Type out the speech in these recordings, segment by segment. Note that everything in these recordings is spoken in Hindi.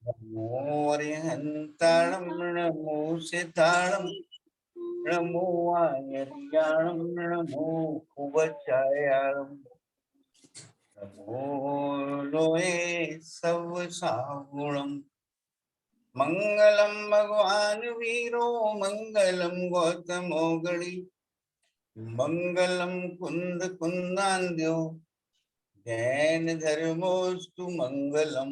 नमो अरिहन्ताणं नमो सिताणं नमो आयर्याणं नमो कुवचायाणं नमो लोये सब सागुणं मंगलम भगवान वीरो मंगलम गौतमो गणी मंगलम कुंद कुंदान्यो जैन धर्मोस्तु मंगलम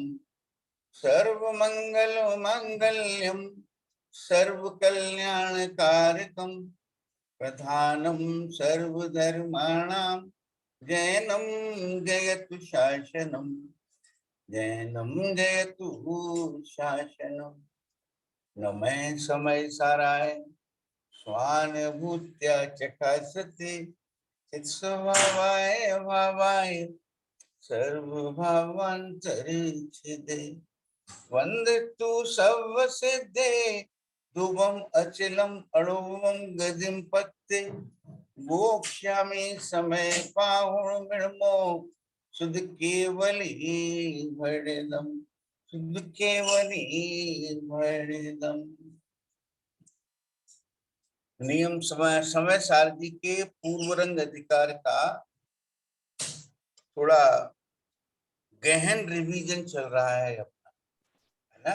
सर्व मंगल मंगल्यम सर्व कल्याणकारकम प्रधानम सर्वधर्माणां जैनम जयतु शासनम जैनम जयतु शासनम नमः समय साराय स्वानुभूत्या चकासते चित्स्वभावाय भावाय सर्वभावान्तरिक्षिते वन्दितु सर्वसिद्धे ध्रुवम् अचलम् अणुवं गतिं पत्ते मोक्ष्यामि समय पाहुर्मो शुद्ध केवली भरिदम शुद्ध केवली भरिदम। नियम समय सारथी के पूर्व रंग अधिकार का थोड़ा गहन रिवीजन चल रहा है अपना, है ना।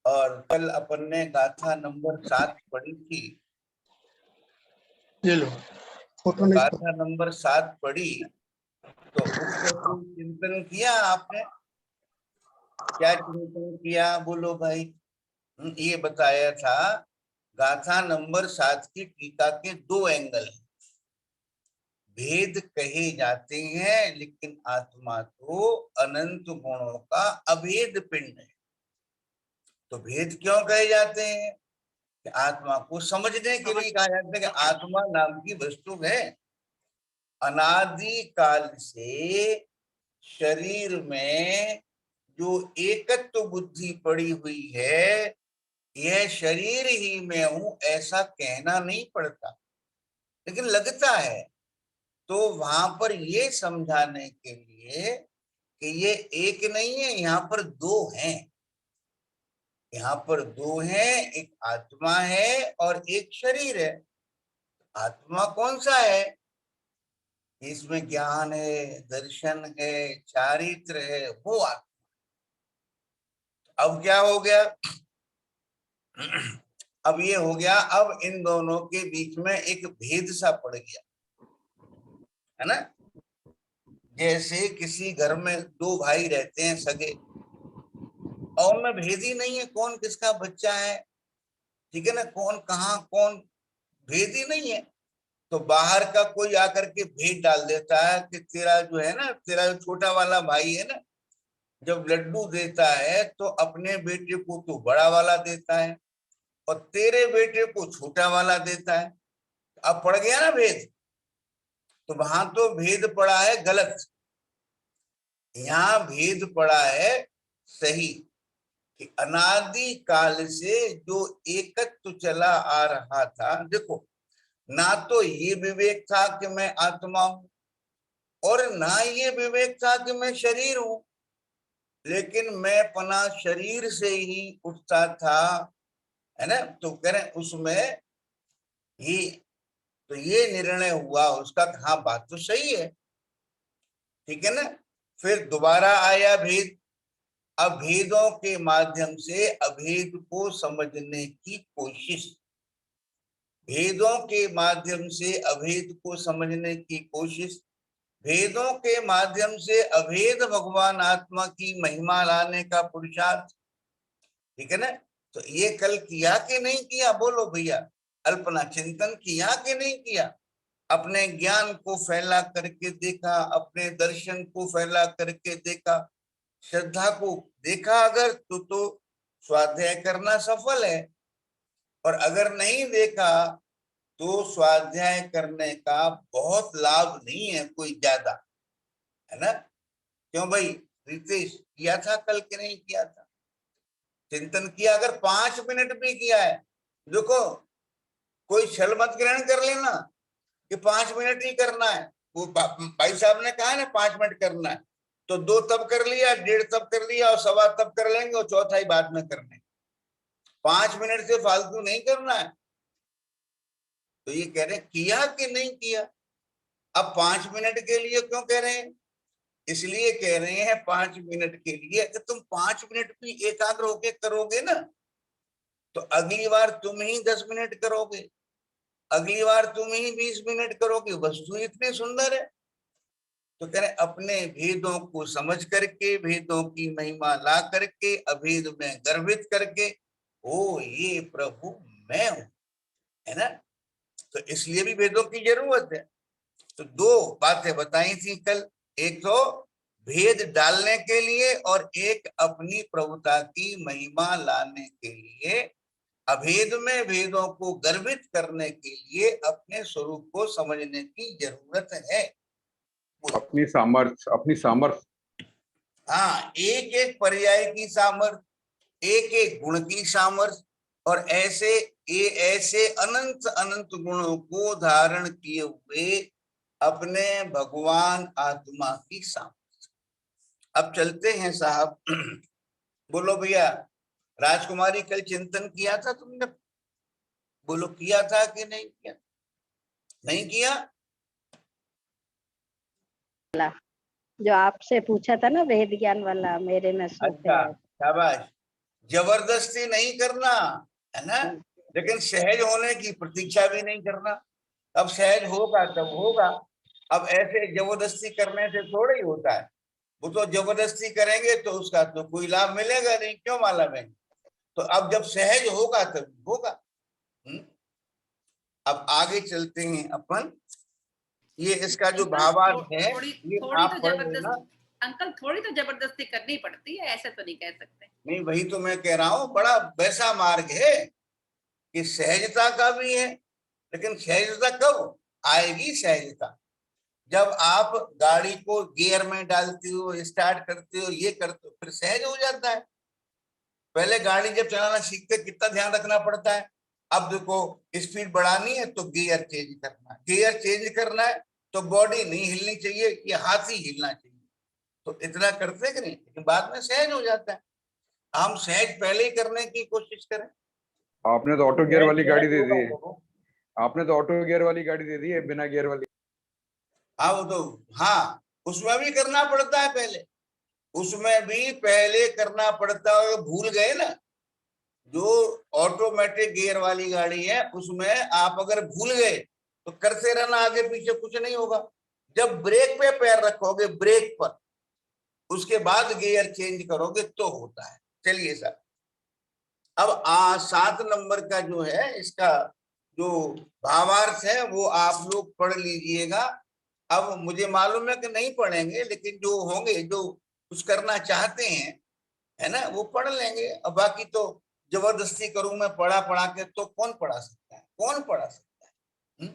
और कल अपन ने गाथा नंबर 7 पढ़ी थी। ये लो फोटो नहीं गाथा नंबर 7 पढ़ी तो उसका कोई चिंतन किया आपने? क्या चिंतन किया बोलो भाई? ये बताया था गाथा नंबर 7 की टीका के 2 एंगल हैं। भेद कहे जाते हैं लेकिन आत्मा तो अनंत गुणों का अभेद पिंड है। तो भेद क्यों कहे जाते हैं? कि आत्मा को समझने के लिए कहा जाता है कि आत्मा नाम की वस्तु है। अनादि काल से शरीर में जो एकत्व बुद्धि पड़ी हुई है, यह शरीर ही में हूं ऐसा कहना नहीं पड़ता, लेकिन लगता है। तो वहां पर ये समझाने के लिए कि ये एक नहीं है, यहाँ पर 2 हैं। यहाँ पर 2 हैं, एक आत्मा है और एक शरीर है। आत्मा कौन सा है? इसमें ज्ञान है, दर्शन है, चारित्र है, वो आत्मा। अब क्या हो गया? अब ये हो गया, अब इन दोनों के बीच में एक भेद सा पड़ गया, है ना। जैसे किसी घर में 2 भाई रहते हैं सगे, और उनमें भेद ही नहीं है कौन किसका बच्चा है, ठीक है ना, कौन कहाँ कौन, भेद ही नहीं है। तो बाहर का कोई आकर के भेद डाल देता है कि तेरा जो है ना, तेरा जो छोटा वाला भाई है ना, जब लड्डू देता है तो अपने बेटे को तो बड़ा वाला देता है और तेरे बेटे को छोटा वाला देता है। अब पड़ गया ना भेद। तो वहां तो भेद पड़ा है गलत, यहाँ भेद पड़ा है सही। कि अनादि काल से जो एकत्व चला आ रहा था, देखो, ना तो ये विवेक था कि मैं आत्मा हूं और ना ये विवेक था कि मैं शरीर हूं, लेकिन मैं पना शरीर से ही उठता था, है ना। तो कह रहे उसमें ही तो ये निर्णय हुआ उसका, हाँ बात तो सही है, ठीक है ना। फिर दोबारा आया भेद। अभेदों के माध्यम से अभेद को समझने की कोशिश, भेदों के माध्यम से अभेद को समझने की कोशिश, भेदों के माध्यम से अभेद भगवान आत्मा की महिमा लाने का पुरुषार्थ, ठीक है ना। तो ये कल किया कि नहीं किया बोलो भैया? अल्पना चिंतन किया कि नहीं किया? अपने ज्ञान को फैला करके देखा, अपने दर्शन को फैला करके देखा, श्रद्धा को देखा अगर तो स्वाध्याय करना सफल है। और अगर नहीं देखा तो स्वाध्याय करने का बहुत लाभ नहीं है कोई ज्यादा, है ना। क्यों भाई रितेश, किया था कल के नहीं किया था? चिंतन किया अगर 5 मिनट भी किया है, देखो कोई छल मत ग्रहण कर लेना कि 5 मिनट ही करना है। वो भाई साहब ने कहा ना 5 मिनट करना है, तो 2 तब कर लिया, 1.5 तब कर लिया और 1.25 तब कर लेंगे और चौथा ही बाद में करने। 5 मिनट से फालतू नहीं करना है। तो ये कह रहे हैं किया कि नहीं किया। अब 5 मिनट के लिए क्यों कह रहे हैं? इसलिए कह रहे हैं 5 मिनट के लिए कि तुम 5 मिनट भी एकाग्र होके करोगे ना, तो अगली बार तुम ही 10 मिनट करोगे, अगली बार तुम ही 20 मिनट करोगे। वस्तु इतनी सुंदर है। तो कह रहे अपने भेदों को समझ करके, भेदों की महिमा ला करके, अभेद में गर्वित करके, ओ ये प्रभु मैं हूं, है ना। तो इसलिए भी भेदों की जरूरत है। तो 2 बातें बताई थी कल, एक तो भेद डालने के लिए और एक अपनी प्रभुता की महिमा लाने के लिए, अभेद में भेदों को गर्वित करने के लिए अपने स्वरूप को समझने की जरूरत है। अपनी सामर्थ्य। हाँ, एक एक पर्याय की सामर्थ्य, एक एक गुण की सामर्थ्य, और ऐसे अनंत अनंत गुणों को धारण किए हुए अपने भगवान आत्मा की सामर्थ्य। अब चलते हैं साहब। बोलो भैया, राजकुमारी कल चिंतन किया था तुमने? बोलो किया था कि नहीं किया? नहीं किया? जो आपसे पूछा था ना वेद ज्ञान वाला, मेरे में सुख अच्छा, है। शाबाश। जबरदस्ती नहीं करना, है ना, लेकिन सहज होने की प्रतीक्षा भी नहीं करना। अब सहज होगा तब होगा। अब ऐसे जबरदस्ती करने से थोड़ा ही होता है। वो तो जबरदस्ती करेंगे तो उसका तो कोई लाभ मिलेगा नहीं, क्यों मालूम है। तो अब जब सहज होगा तब होगा। अब आगे चलते हैं अपन। ये इसका जो भावार्थ है ये आप तो पढ़ लेना। अंकल थोड़ी तो जबरदस्ती करनी पड़ती है, ऐसे तो नहीं कह सकते। नहीं, वही तो मैं कह रहा हूँ, बड़ा वैसा मार्ग है कि सहजता का भी है, लेकिन सहजता कब आएगी? सहजता जब आप गाड़ी को गियर में डालते हो, स्टार्ट करते हो, ये करते हो, फिर सहज हो जाता है। पहले गाड़ी जब चलाना सीखते कितना ध्यान रखना पड़ता है। अब देखो स्पीड बढ़ानी है तो गियर चेंज करना है, गियर चेंज करना है तो बॉडी नहीं हिलनी चाहिए, ये हाथ ही हिलना चाहिए। तो इतना करते कि नहीं, लेकिन बाद में सहज हो जाता है। हम सहज पहले ही करने की कोशिश करें। आपने तो ऑटो गियर वाली गाड़ी दे दी है। आपने तो ऑटो गियर वाली गाड़ी दे दी है, बिना गियर वाली। हाँ वो तो, हाँ उसमें भी करना पड़ता है पहले, उसमें भी पहले करना पड़ता है। भूल गए ना, जो ऑटोमेटिक गियर वाली गाड़ी है उसमें आप अगर भूल गए तो करते रहना, आगे पीछे कुछ नहीं होगा। जब ब्रेक पे पैर रखोगे, ब्रेक पर, उसके बाद गियर चेंज करोगे तो होता है। चलिए सर, अब 7 नंबर का जो है इसका जो भावार्थ है वो आप लोग पढ़ लीजिएगा। अब मुझे मालूम है कि नहीं पढ़ेंगे, लेकिन जो होंगे जो कुछ करना चाहते हैं, है ना, वो पढ़ लेंगे। अब बाकी तो जबरदस्ती करूं मैं पढ़ा के, तो कौन पढ़ा सकता है, कौन पढ़ा सकता है।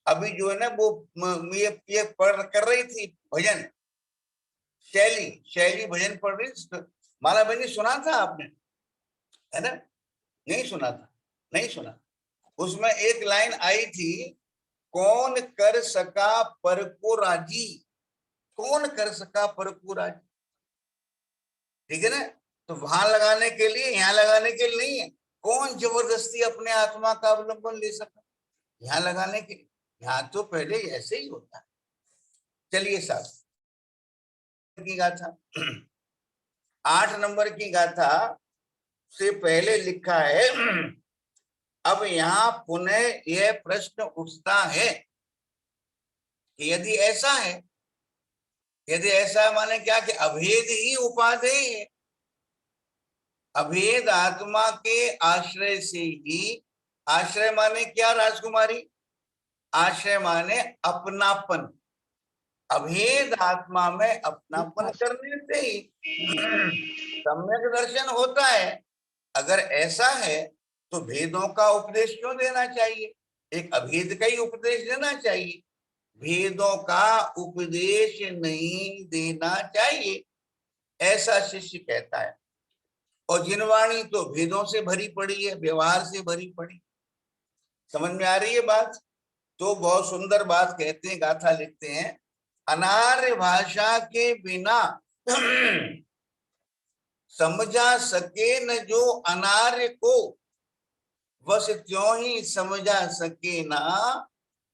अभी जो है ना वो ये पढ़ कर रही थी भजन, शैली भजन पढ़ रही। माला बहनी सुना था आपने, है ना? नहीं सुना था, नहीं सुना। उसमें एक लाइन आई थी, कौन कर सका पर को राजी, कौन कर सका पर को राजी। ठीक है ना? तो वहां लगाने के लिए, यहाँ लगाने के लिए नहीं है। कौन जबरदस्ती अपने आत्मा का अवलंबन ले सका, यहाँ लगाने के, यहाँ तो पहले ऐसे ही होता है। चलिए साहब की गाथा 8 नंबर की गाथा से पहले लिखा है। अब यहाँ पुनः यह प्रश्न उठता है कि यदि ऐसा है, यदि ऐसा माने क्या कि अभेद ही उपाधेय है, अभेद आत्मा के आश्रय से ही, आश्रय माने क्या राजकुमारी? आश्रय माने अपनापन, अभेद आत्मा में अपनापन करने से ही सम्यक दर्शन होता है। अगर ऐसा है तो भेदों का उपदेश क्यों देना चाहिए? एक अभेद का ही उपदेश देना चाहिए, भेदों का उपदेश नहीं देना चाहिए, ऐसा शिष्य कहता है। और जिनवाणी तो भेदों से भरी पड़ी है, व्यवहार से भरी पड़ी। समझ में आ रही है बात? तो बहुत सुंदर बात कहते हैं, गाथा लिखते हैं, अनार्य भाषा के बिना समझा सके न जो अनार्य को, बस त्यों ही समझा सके ना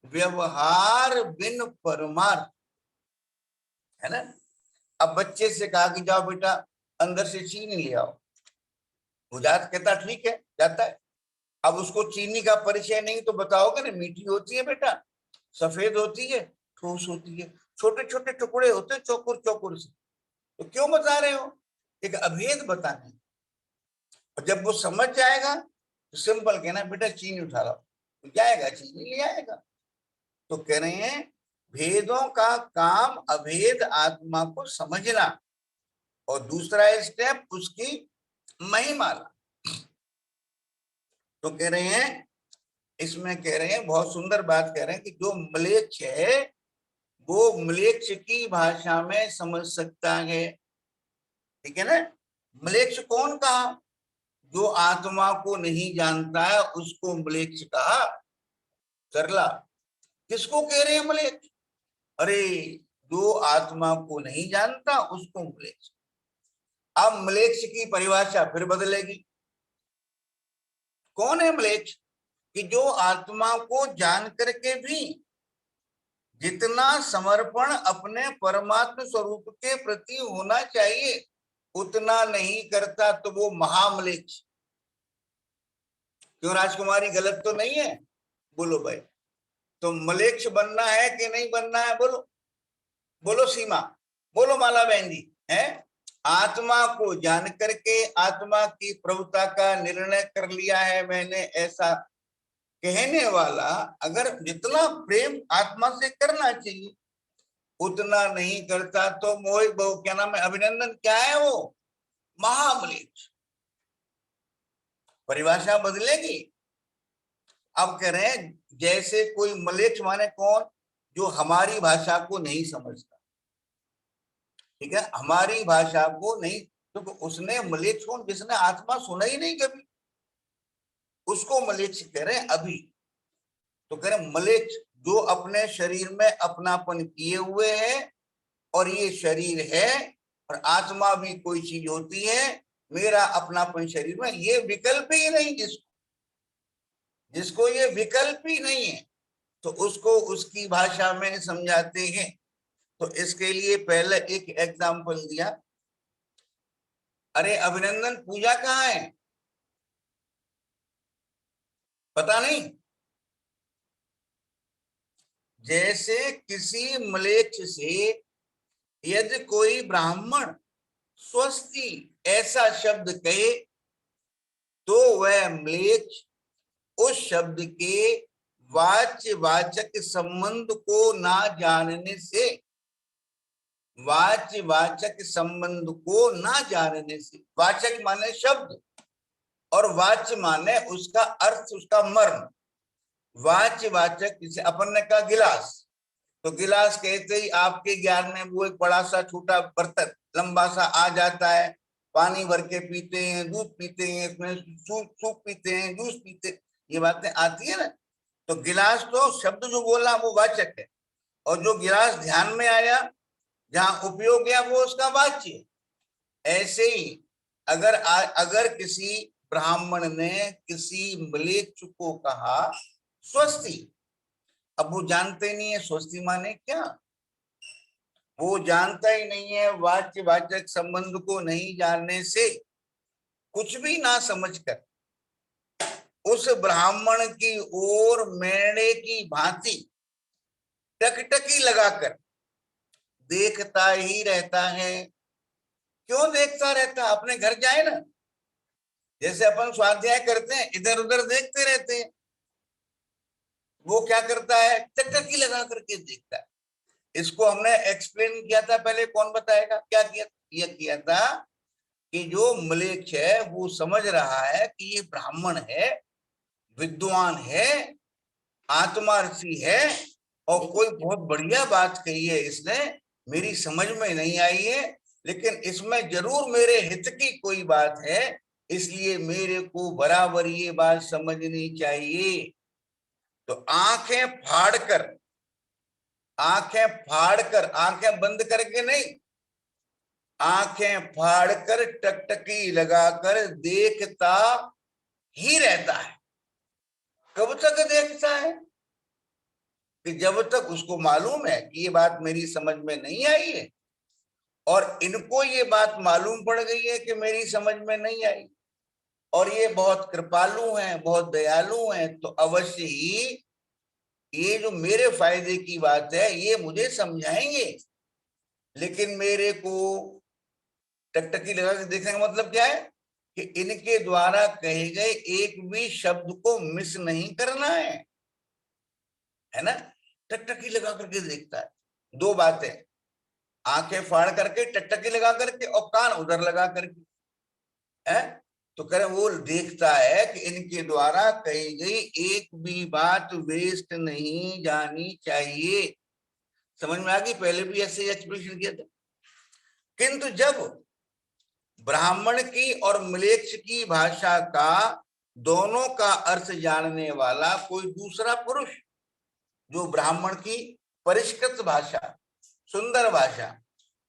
व्यवहार बिन परमार्थ, है ना। अब बच्चे से कहा कि जाओ बेटा अंदर से चीनी ले आओ, वो जाता, कहता ठीक है, जाता है। अब उसको चीनी का परिचय नहीं तो बताओगे ना, मीठी होती है बेटा, सफेद होती है, ठोस होती है, छोटे छोटे टुकड़े होते हैं चौकुर चौकुर से, तो क्यों बता रहे हो? एक अभेद बताने। और जब वो समझ जाएगा तो सिंपल कहना बेटा चीनी उठा लाओ, तो जाएगा चीनी ले आएगा। तो कह रहे हैं भेदों का काम अभेद आत्मा को समझना, और दूसरा स्टेप उसकी महिमा। तो कह रहे हैं इसमें, कह रहे हैं बहुत सुंदर बात कह रहे हैं कि जो म्लेच्छ है वो म्लेच्छ की भाषा में समझ सकता है, ठीक है ना। म्लेच्छ कौन कहा? जो आत्मा को नहीं जानता है उसको म्लेच्छ कहा। सरला किसको कह रहे हैं म्लेच्छ? अरे जो आत्मा को नहीं जानता उसको म्लेच्छ। अब म्लेच्छ की परिभाषा फिर बदलेगी। कौन है म्लेच्छ? कि जो आत्मा को जान करके भी जितना समर्पण अपने परमात्म स्वरूप के प्रति होना चाहिए उतना नहीं करता, तो वो महाम्लेच्छ। क्यों राजकुमारी, गलत तो नहीं है? बोलो भाई, तो म्लेच्छ बनना है कि नहीं बनना है? बोलो बोलो सीमा, बोलो माला बहन जी, है आत्मा को जान करके आत्मा की प्रभुता का निर्णय कर लिया है मैंने, ऐसा कहने वाला अगर जितना प्रेम आत्मा से करना चाहिए उतना नहीं करता तो मोहित बहु, क्या नाम है, अभिनंदन, क्या है वो? महाम्लेच्छ। परिभाषा बदलेगी। अब कह रहे हैं जैसे कोई म्लेच्छ माने कौन? जो हमारी भाषा को नहीं समझता, ठीक है, हमारी भाषा को नहीं, तो उसने म्लेच्छ कौन? जिसने आत्मा सुना ही नहीं कभी, उसको म्लेच्छ कह रहे हैं अभी। तो कह रहे म्लेच्छ जो अपने शरीर में अपनापन किए हुए है, और ये शरीर है और आत्मा भी कोई चीज होती है, मेरा अपनापन शरीर में, ये विकल्प ही नहीं, जिसको ये विकल्प ही नहीं है तो उसको उसकी भाषा में समझाते हैं। तो इसके लिए पहले एक एग्जाम्पल दिया। अरे अभिनंदन, पूजा कहाँ है? पता नहीं। जैसे किसी म्लेच्छ से यदि कोई ब्राह्मण स्वस्ति ऐसा शब्द कहे तो वह म्लेच्छ उस शब्द के वाच्य वाचक संबंध को ना जानने से, वाच्य वाचक संबंध को ना जानने से, वाचक माने शब्द और वाच्य माने उसका अर्थ, उसका मर्म। वाच्य वाचक, जैसे अपन ने कहा गिलास, तो गिलास कहते ही आपके ज्ञान में वो एक बड़ा सा छोटा बर्तन लंबा सा आ जाता है, पानी भर के पीते हैं, दूध पीते हैं, इसमें सूप पीते हैं, जूस पीते हैं, ये बातें आती है ना। तो गिलास तो शब्द जो बोला वो वाचक है, और जो गिलास ध्यान में आया, जहां उपयोग गया, वो उसका वाच्य। ऐसे ही अगर किसी ब्राह्मण ने किसी म्लेच्छ को कहा स्वस्ति, अब वो जानते नहीं है स्वस्ति माने क्या, वो जानता ही नहीं है, वाच्य वाचक संबंध को नहीं जानने से कुछ भी ना समझकर उस ब्राह्मण की ओर मेढ़े की भांति टकटकी लगाकर देखता ही रहता है। क्यों देखता रहता? अपने घर जाए ना, जैसे अपन स्वाध्याय करते हैं इधर उधर देखते रहते हैं, वो क्या करता है? टकटकी लगा करके देखता है। इसको हमने एक्सप्लेन किया था पहले, कौन बताएगा क्या किया? ये किया था कि जो म्लेच्छ है वो समझ रहा है कि ये ब्राह्मण है, विद्वान है, आत्मार्थी है, और कोई बहुत बढ़िया बात कही है इसने, मेरी समझ में नहीं आई है, लेकिन इसमें जरूर मेरे हित की कोई बात है, इसलिए मेरे को बराबर ये बात समझनी चाहिए। तो आंखें आंखें फाड़कर, आंखें बंद करके नहीं, आंखें फाड़कर टकटकी लगाकर देखता ही रहता है। कब तक देखता है? कि जब तक उसको मालूम है कि ये बात मेरी समझ में नहीं आई है, और इनको ये बात मालूम पड़ गई है कि मेरी समझ में नहीं आई, और ये बहुत कृपालु हैं, बहुत दयालु हैं, तो अवश्य ही ये जो मेरे फायदे की बात है ये मुझे समझाएंगे। लेकिन मेरे को टकटकी लगा के देखने का मतलब क्या है? कि इनके द्वारा कहे गए एक भी शब्द को मिस नहीं करना है ना। टकटकी लगा करके देखता है। दो बातें, आंखें फाड़ करके टकटकी लगा करके और कान उधर लगा करके है। तो करें वो देखता है कि इनके द्वारा कही गई एक भी बात वेस्ट नहीं जानी चाहिए। समझ में आ गई? पहले भी ऐसे एक्सप्लेनेशन किया था। किंतु जब ब्राह्मण की और म्लेच्छ की भाषा का दोनों का अर्थ जानने वाला कोई दूसरा पुरुष, जो ब्राह्मण की परिष्कृत भाषा, सुंदर भाषा,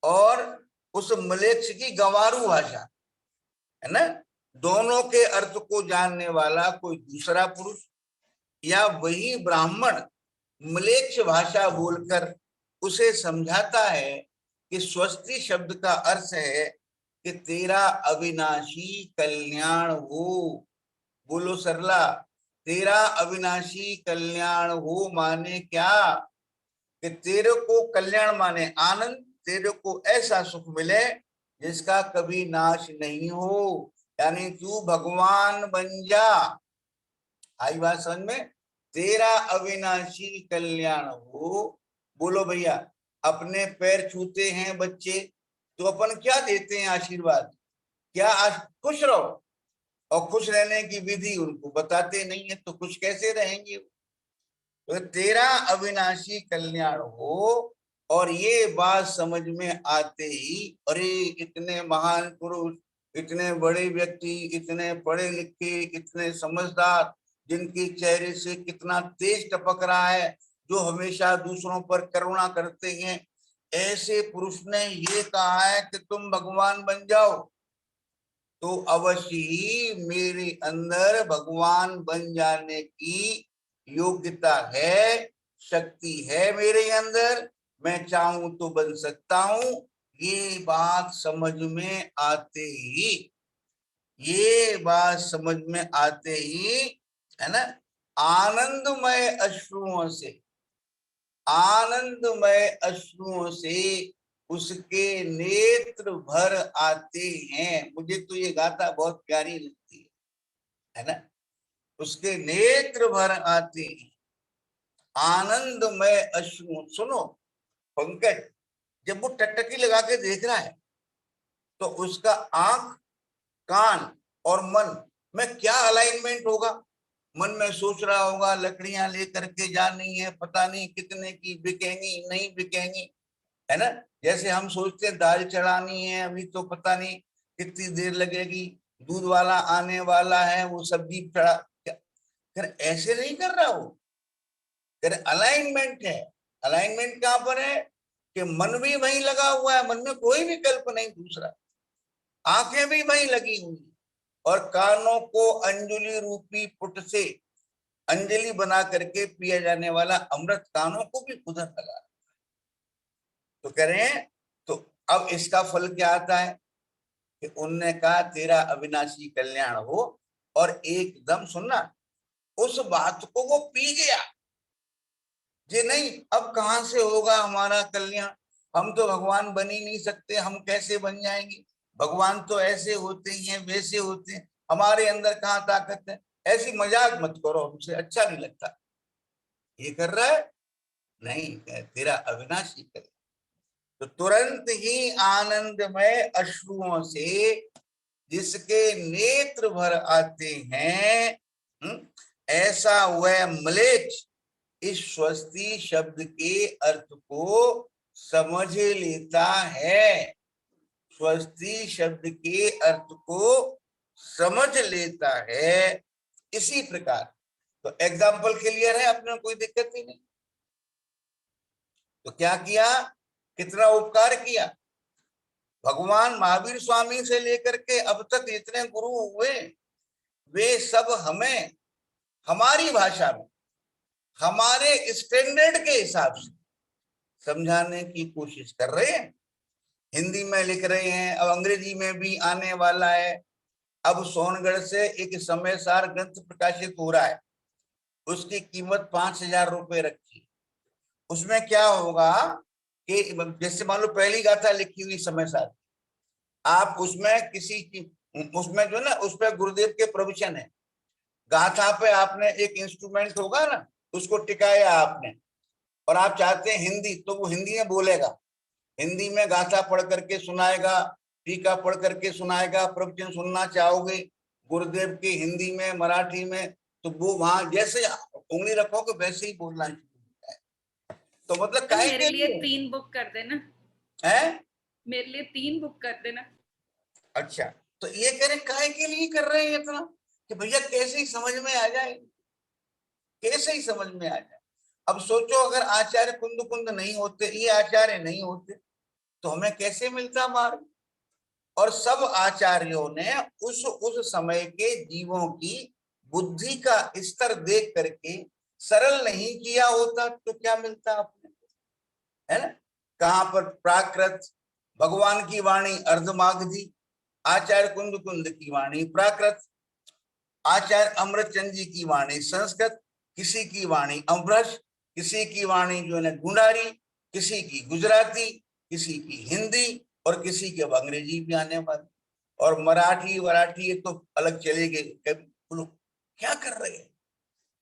और उस म्लेच्छ की गंवारू भाषा है ना, दोनों के अर्थ को जानने वाला कोई दूसरा पुरुष, या वही ब्राह्मण म्लेच्छ भाषा बोलकर उसे समझाता है कि स्वस्ति शब्द का अर्थ है कि तेरा अविनाशी कल्याण हो। बोलो सरला, तेरा अविनाशी कल्याण हो माने क्या? कि तेरे को कल्याण माने आनंद, तेरे को ऐसा सुख मिले जिसका कभी नाश नहीं हो, यानी तू भगवान बन जा। आई बात समझ में? तेरा अविनाशी कल्याण हो। बोलो भैया, अपने पैर छूते हैं बच्चे तो अपन क्या देते हैं? आशीर्वाद। क्या खुश रहो, और खुश रहने की विधि उनको बताते नहीं है, तो खुश कैसे रहेंगे? तो तेरा अविनाशी कल्याण हो। और ये बात समझ में आते ही, अरे इतने महान पुरुष, इतने बड़े व्यक्ति, इतने पढ़े लिखे, इतने समझदार, जिनके चेहरे से कितना तेज टपक रहा है, जो हमेशा दूसरों पर करुणा करते हैं, ऐसे पुरुष ने ये कहा है कि तुम भगवान बन जाओ, तो अवश्य ही मेरे अंदर भगवान बन जाने की योग्यता है, शक्ति है मेरे अंदर, मैं चाहूं तो बन सकता हूं। ये बात समझ में आते ही, ये बात समझ में आते ही, है ना, आनंदमय अश्रुओं से, आनंदमय अश्रुओं से उसके नेत्र भर आते हैं। मुझे तो ये गाथा बहुत प्यारी लगती है ना। उसके नेत्र भर आते हैं, आनंदमय अश्रु। सुनो पंकज, जब वो टकटकी लगा के देख रहा है तो उसका आंख, कान और मन में क्या अलाइनमेंट होगा? मन में सोच रहा होगा लकड़ियां लेकर के जानी है, पता नहीं कितने की बिकेंगी नहीं बिकेंगी, है ना। जैसे हम सोचते हैं दाल चढ़ानी है, अभी तो पता नहीं कितनी देर लगेगी, दूध वाला आने वाला है, वो सब्जी चढ़ा, फिर ऐसे नहीं कर रहा वो। फिर अलाइनमेंट है। अलाइनमेंट कहां पर है? कि मन भी वहीं लगा हुआ है, मन में कोई विकल्प नहीं दूसरा, आंखें भी वहीं लगी हुई, और कानों को अंजलि रूपी पुट से अंजलि बना करके पिया जाने वाला अमृत कानों को भी उधर लगा। तो कह रहे हैं, तो अब इसका फल क्या आता है? कि उनने कहा तेरा अविनाशी कल्याण हो, और एकदम सुनना, उस बात को वो पी गया। जे नहीं, अब कहां से होगा हमारा कल्याण, हम तो भगवान बन ही नहीं सकते, हम कैसे बन जाएंगे? भगवान तो ऐसे होते हैं, वैसे होते हैं, हमारे अंदर कहाँ ताकत है? ऐसी मजाक मत करो हमसे, अच्छा नहीं लगता। ये कर रहा है नहीं, तेरा अविनाशी कल्याण। तो तुरंत ही आनंदमय अश्रुओं से जिसके नेत्र भर आते हैं, ऐसा वह म्लेच्छ इस स्वस्ति शब्द के अर्थ को समझ लेता है। स्वस्ति शब्द के अर्थ को समझ लेता है। इसी प्रकार, तो एग्जाम्पल क्लियर है, अपने कोई दिक्कत ही नहीं। तो क्या किया, कितना उपकार किया। भगवान महावीर स्वामी से लेकर के अब तक जितने गुरु हुए वे सब हमें हमारी भाषा में हमारे स्टैंडर्ड के हिसाब से समझाने की कोशिश कर रहे हैं। हिंदी में लिख रहे हैं, अब अंग्रेजी में भी आने वाला है। अब सोनगढ़ से एक समयसार ग्रंथ प्रकाशित हो रहा है, उसकी कीमत 5,000 रुपए रखी। उसमें क्या होगा कि जैसे मान लो पहली गाथा लिखी हुई समयसार, आप उसमें किसी की उसमें जो ना उस पर गुरुदेव के प्रवचन है, गाथा पे आपने एक इंस्ट्रूमेंट होगा ना, उसको टिकाया आपने, और आप चाहते हैं हिंदी, तो वो हिंदी में बोलेगा, हिंदी में गाथा पढ़ करके सुनाएगा, टीका पढ़ करके सुनाएगा। प्रवचन सुनना चाहोगे गुरुदेव की हिंदी में मराठी में, तो वो वहां जैसे उंगली रखोगे वैसे ही बोलना शुरू होता है। तो मतलब काहे मेरे के लिए लिए 3 बुक कर देना है, मेरे लिए 3 बुक कर देना। अच्छा तो ये करें काहे के लिए कर रहे हैं इतना, कि भैया कैसे ही समझ में आ जाए, कैसे ही समझ में आ जाए। अब सोचो अगर आचार्य कुंद कुंद नहीं होते, ये आचार्य नहीं होते, तो हमें कैसे मिलता मार्ग। और सब आचार्यों ने उस समय के जीवों की बुद्धि का स्तर देख करके सरल नहीं किया होता तो क्या मिलता अपने, है ना। कहां पर प्राकृत, भगवान की वाणी अर्धमागधी, आचार्य कुंद कुंद की वाणी प्राकृत, आचार्य अमृतचंद जी की वाणी संस्कृत, किसी की वाणी अमृत, किसी की वाणी जो है गुंडारी, किसी की गुजराती, किसी की हिंदी, और किसी के अंग्रेजी भी आने वाली, और मराठी वराठी ये तो अलग चले गए। बोलो क्या कर रहे हैं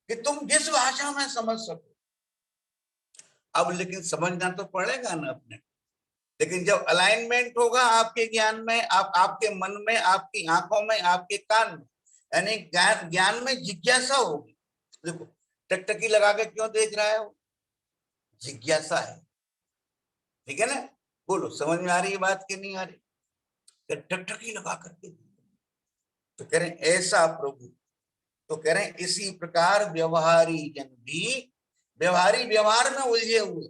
कि तुम जिस भाषा में समझ सको। अब लेकिन समझना तो पड़ेगा ना अपने, लेकिन जब अलाइनमेंट होगा आपके ज्ञान में, आपके मन में, आपकी आंखों में, आपके कान में, यानी ज्ञान में जिज्ञासा होगी। देखो टकटकी लगा के क्यों देख रहा है वो, जिज्ञासा है, ठीक है ना। बोलो समझ में आ रही है बात कि नहीं आ रही, टकटकी लगा करके तो कह रहे ऐसा प्रभु, तो कह रहे इसी प्रकार व्यवहारी जन भी, व्यवहारी व्यवहार में उलझे हुए,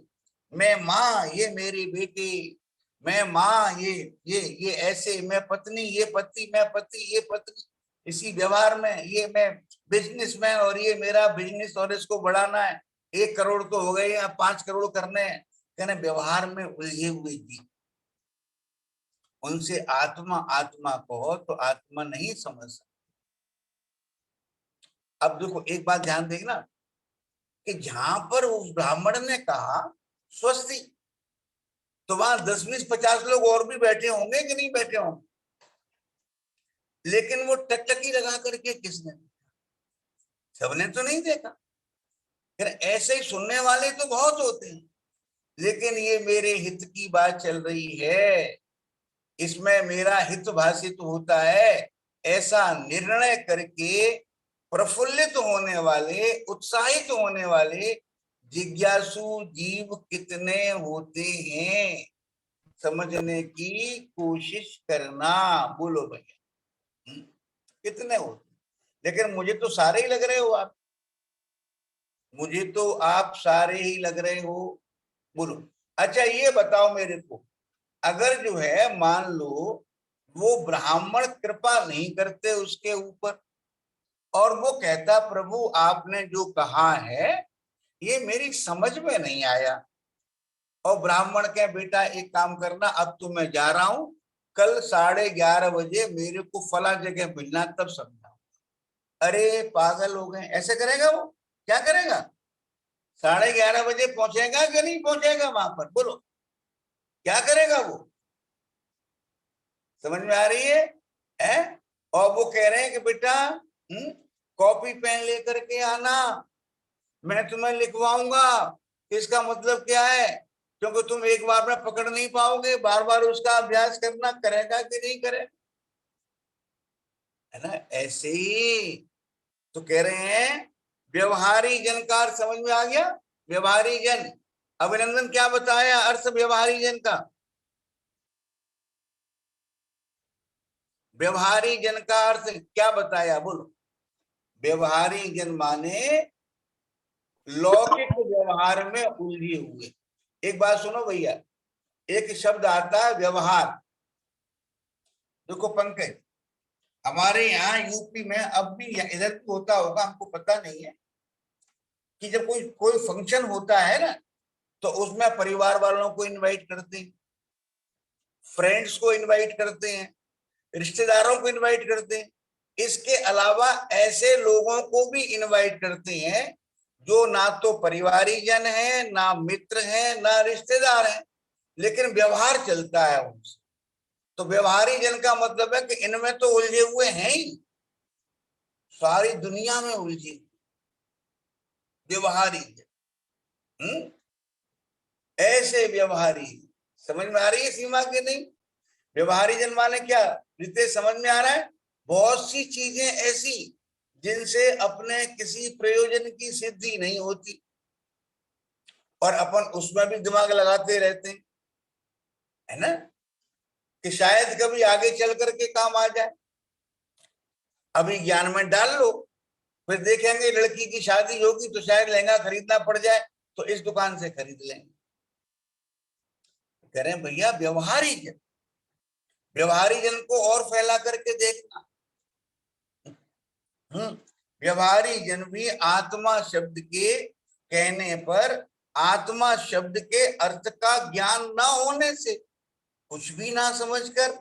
मैं माँ ये मेरे बेटे, मैं माँ ये ऐसे, मैं पत्नी ये पति, मैं पति ये पत्नी, इसी व्यवहार में, ये मैं बिजनेसमैन और ये मेरा बिजनेस और इसको बढ़ाना है, 1 करोड़ तो हो गए या 5 करोड़ करने हैं। कहने व्यवहार में उलझे हुए जीव, उनसे आत्मा आत्मा को तो आत्मा नहीं समझ सकते। अब देखो एक बात ध्यान देखना कि जहां पर उस ब्राह्मण ने कहा स्वस्ति, तो वहां 10, 20, 50 लोग और भी बैठे होंगे कि नहीं बैठे होंगे, लेकिन वो टकटकी लगा करके किसने, सबने तो नहीं देखा। फिर ऐसे ही सुनने वाले तो बहुत होते हैं, लेकिन ये मेरे हित की बात चल रही है, इसमें मेरा हित भाषित होता है, ऐसा निर्णय करके प्रफुल्लित होने वाले, उत्साहित होने वाले जिज्ञासु जीव कितने होते हैं, समझने की कोशिश करना। बोलो भैया कितने होते, लेकिन मुझे तो सारे ही लग रहे हो आप, मुझे तो आप सारे ही लग रहे हो। बोलो अच्छा ये बताओ मेरे को, अगर जो है मान लो वो ब्राह्मण कृपा नहीं करते उसके ऊपर, और वो कहता प्रभु आपने जो कहा है ये मेरी समझ में नहीं आया, और ब्राह्मण के बेटा एक काम करना, अब तो मैं जा रहा हूं, कल 11:30 बजे मेरे को फला जगह मिलना तब समझाऊं। अरे पागल हो गए, ऐसे करेगा वो, क्या करेगा, 11:30 बजे पहुंचेगा कि नहीं पहुंचेगा वहां पर, बोलो क्या करेगा वो, समझ में आ रही है? और वो कह रहे हैं कि बेटा कॉपी पेन लेकर के आना, मैं तुम्हें लिखवाऊंगा। इसका मतलब क्या है, क्योंकि तुम एक बार में पकड़ नहीं पाओगे, बार बार उसका अभ्यास करना, करेगा कि नहीं करेगा, है ना। ऐसे ही तो कह रहे हैं व्यवहारी जन का अर्थ समझ में आ गया, व्यवहारी जन। अभिनंदन क्या बताया अर्थ व्यवहारी जन का, व्यवहारी जन का अर्थ क्या बताया बोलो। व्यवहारी जन माने लौकिक व्यवहार में उलझे हुए, एक बात सुनो भैया, एक शब्द आता है व्यवहार। देखो पंकज, हमारे यहाँ यूपी में अब भी इधर भी होता होगा, हमको पता नहीं है, कि जब कोई कोई फंक्शन होता है ना, तो उसमें परिवार वालों को इनवाइट करते हैं, फ्रेंड्स को इनवाइट करते हैं, रिश्तेदारों को इनवाइट करते हैं। इसके अलावा ऐसे लोगों को भी इनवाइट करते हैं जो ना तो परिवारीजन है, ना मित्र है, ना रिश्तेदार है, लेकिन व्यवहार चलता है उनसे। तो व्यवहारी जन का मतलब है कि इनमें तो उलझे हुए हैं ही, सारी दुनिया में उलझे व्यवहारी जन। ऐसे व्यवहारी, समझ में आ रही है सीमा के नहीं? व्यवहारी जन माने क्या रितेश, समझ में आ रहा है? बहुत सी चीजें ऐसी जिनसे अपने किसी प्रयोजन की सिद्धि नहीं होती और अपन उसमें भी दिमाग लगाते रहते हैं, है ना, कि शायद कभी आगे चल करके काम आ जाए। अभी ज्ञान में डाल लो, फिर देखेंगे लड़की की शादी होगी तो शायद लहंगा खरीदना पड़ जाए, तो इस दुकान से खरीद लेंगे। कह रहे हैं भैया व्यवहारी जन, व्यवहारी जन को और फैला करके देखना। व्यवहारी जन भी आत्मा शब्द के कहने पर आत्मा शब्द के अर्थ का ज्ञान ना होने से, कुछ भी ना समझकर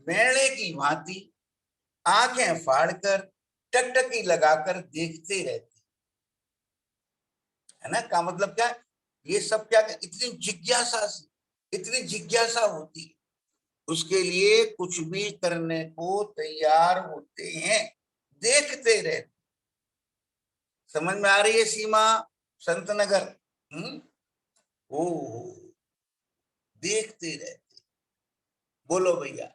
मेढ़े की भांति आंखें फाड़कर टकटकी लगाकर देखते रहते, है ना। का मतलब क्या, ये सब क्या, इतनी जिज्ञासा होती है, उसके लिए कुछ भी करने को तैयार होते हैं, देखते रहते। समझ में आ रही है सीमा? संत नगर ओ देखते रहते। बोलो भैया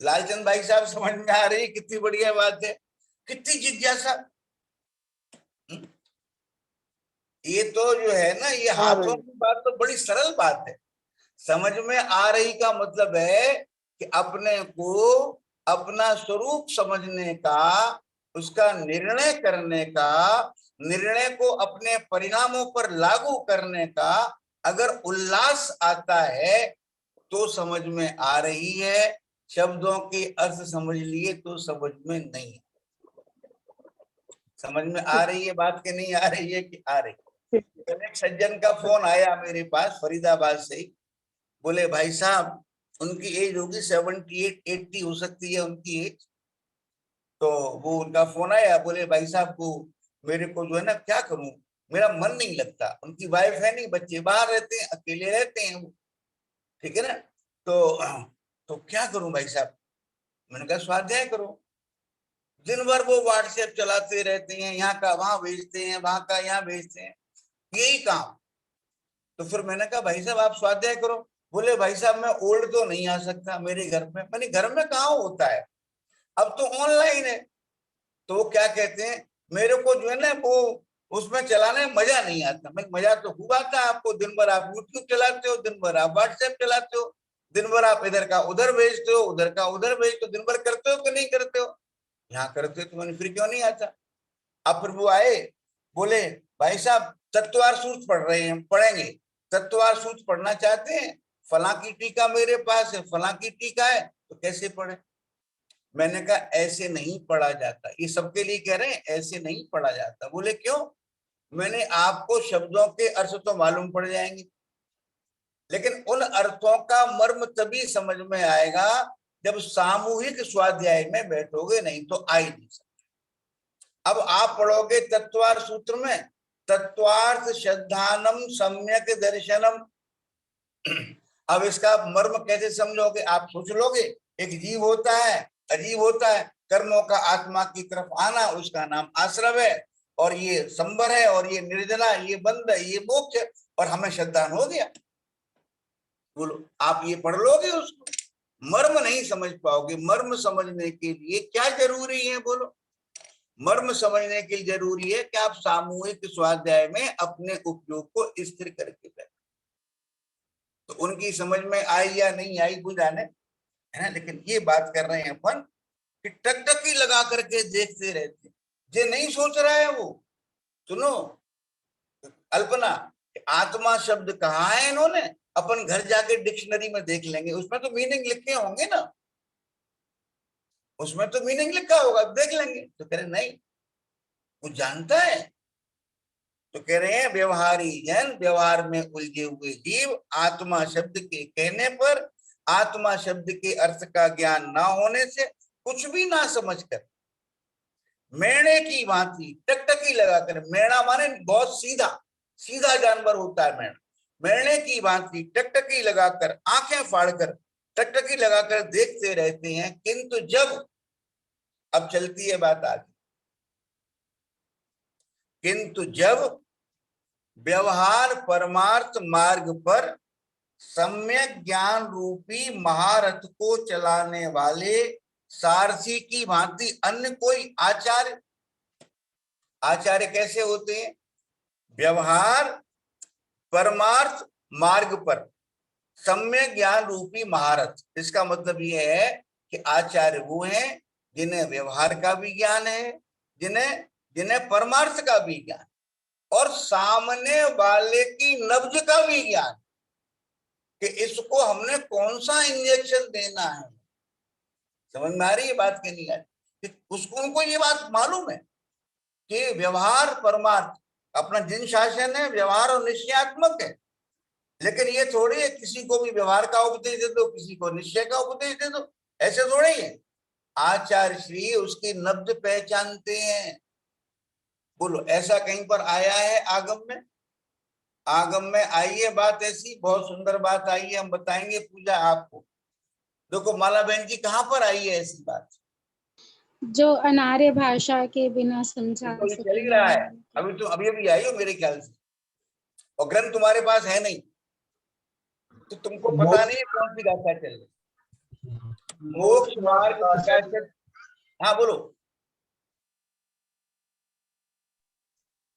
लालचंद भाई साहब, समझ में आ रही है? कितनी बढ़िया बात है, कितनी जिज्ञासा। ये तो जो है ना, ये हाथों की बात तो बड़ी सरल बात है, समझ में आ रही का मतलब है कि अपने को अपना स्वरूप समझने का, उसका निर्णय करने का, निर्णय को अपने परिणामों पर लागू करने का अगर उल्लास आता है तो समझ में आ रही है, शब्दों के अर्थ समझ लिए तो समझ में नहीं। समझ में आ रही है बात कि नहीं आ रही है? कि आ रही। एक सज्जन का फोन आया मेरे पास फरीदाबाद से ही, बोले भाई साहब उनकी एज होगी 78-80 हो सकती है उनकी एज। तो वो उनका फोन आया, बोले भाई साहब को मेरे को जो है ना क्या करूं, मेरा मन नहीं लगता। उनकी वाइफ है नहीं, बच्चे बाहर रहते हैं, अकेले रहते हैं वो, ठीक है ना। तो क्या करूं भाई साहब? मैंने कहा स्वाध्याय करो। दिन भर वो व्हाट्सएप चलाते रहते हैं, यहाँ का वहां भेजते हैं, वहां का यहाँ भेजते हैं, यही काम। तो फिर मैंने कहा भाई साहब आप स्वाध्याय करो। बोले भाई साहब मैं ओल्ड तो नहीं आ सकता मेरे घर में। मैंने घर में कहाँ होता है, अब तो ऑनलाइन है। तो वो क्या कहते हैं, मेरे को जो है ना वो उसमें चलाने में मजा नहीं आता। मैं मजा तो खूब आता है आपको, दिन भर आप यूट्यूब चलाते हो, दिन भर आप व्हाट्सएप चलाते हो, दिन भर आप इधर का उधर भेजते हो, उधर का उधर भेजते हो, दिन भर करते हो कि नहीं करते हो? यहाँ करते हो तो मैंने फिर क्यों नहीं आता। अब फिर वो आए, बोले भाई साहब तत्वार सूत्र पढ़ रहे हैं, पढ़ेंगे। तत्वार सूत्र पढ़ना चाहते हैं, फला की टीका मेरे पास है, फला की टीका है, तो कैसे पढ़े? मैंने कहा ऐसे नहीं पढ़ा जाता, ये सबके लिए कह रहे हैं, ऐसे नहीं पढ़ा जाता। बोले क्यों? मैंने आपको शब्दों के अर्थ तो मालूम पड़ जाएंगे, लेकिन उन अर्थों का मर्म तभी समझ में आएगा जब सामूहिक स्वाध्याय में बैठोगे, नहीं तो आ ही नहीं सकते। अब आप पढ़ोगे तत्वार्थ सूत्र में, तत्वार्थ श्रद्धानम सम्यक दर्शनम। अब इसका मर्म कैसे समझोगे? आप सोच लोगे एक जीव होता है, अजीब होता है, कर्मों का आत्मा की तरफ आना, उसका नाम आश्रव है, और ये संबर है, और ये निर्जना, ये बंद है, ये मोक्ष है, और हमें श्रद्धान हो गया। बोलो आप ये पढ़ लोगे उसको, मर्म नहीं समझ पाओगे। मर्म समझने के लिए क्या जरूरी है? बोलो मर्म समझने के लिए जरूरी है कि आप सामूहिक स्वाध्याय में अपने उपयोग को स्थिर करके बैठे। तो उनकी समझ में आई या नहीं आई वो जाने, है ना। लेकिन ये बात कर रहे हैं अपन कि टकटकी लगा करके देखते रहते, ये नहीं सोच रहा है वो। सुनो अल्पना, आत्मा शब्द कहा है इन्होंने, अपन घर जाके डिक्शनरी में देख लेंगे, उसमें तो मीनिंग लिखे होंगे ना, उसमें तो मीनिंग लिखा होगा, देख लेंगे। तो कह रहे नहीं, वो जानता है। तो कह रहे हैं व्यवहारी जन, व्यवहार में उलझे हुए जीव, आत्मा शब्द के कहने पर, आत्मा शब्द के अर्थ का ज्ञान ना होने से, कुछ भी ना समझकर मेढ़े की भांति टकटकी लगाकर, मेढ़ा माने बहुत सीधा सीधा जानवर होता है मेढ़ा, मेढ़े की भांति टकटकी लगाकर, आंखें फाड़कर टकटकी लगाकर देखते रहते हैं, किंतु जब, अब चलती है बात आगे, किंतु जब व्यवहार परमार्थ मार्ग पर सम्यक ज्ञान रूपी महारथ को चलाने वाले सारथी की भांति अन्य कोई आचार्य, आचार्य कैसे होते हैं? व्यवहार परमार्थ मार्ग पर सम्यक ज्ञान रूपी महारथ, इसका मतलब यह है कि आचार्य वो हैं जिन्हें व्यवहार का भी ज्ञान है, जिन्हें जिन्हें परमार्थ का भी ज्ञान, और सामने वाले की नब्ज का भी ज्ञान, कि इसको हमने कौन सा इंजेक्शन देना है। समझ में आ रही है बात की नहीं आ रही? उसको, उनको ये बात मालूम है कि व्यवहार परमार्थ अपना जिन शासन है, व्यवहार और निश्चयात्मक है, लेकिन ये थोड़ी है किसी को भी व्यवहार का उपदेश दे दो, किसी को निश्चय का उपदेश दे दो, ऐसे थोड़े ही है। आचार्य श्री उसकी नब्ज पहचानते हैं। बोलो, ऐसा कहीं पर आया है आगम में? आगम में आई है बात ऐसी, बहुत सुंदर बात आई है, हम बताएंगे पूजा आपको। देखो माला बहन जी, कहाँ पर आई है ऐसी बात? जो अनार्य भाषा के बिना समझा तो सके। चल ही रहा है, अभी तो अभी आई हो मेरे ख्याल से, और ग्रंथ तुम्हारे पास है नहीं, तो तुमको पता नहीं कौन सी गाथा चल रही। मोक्ष मार्ग प्रकाशक, हाँ बोलो।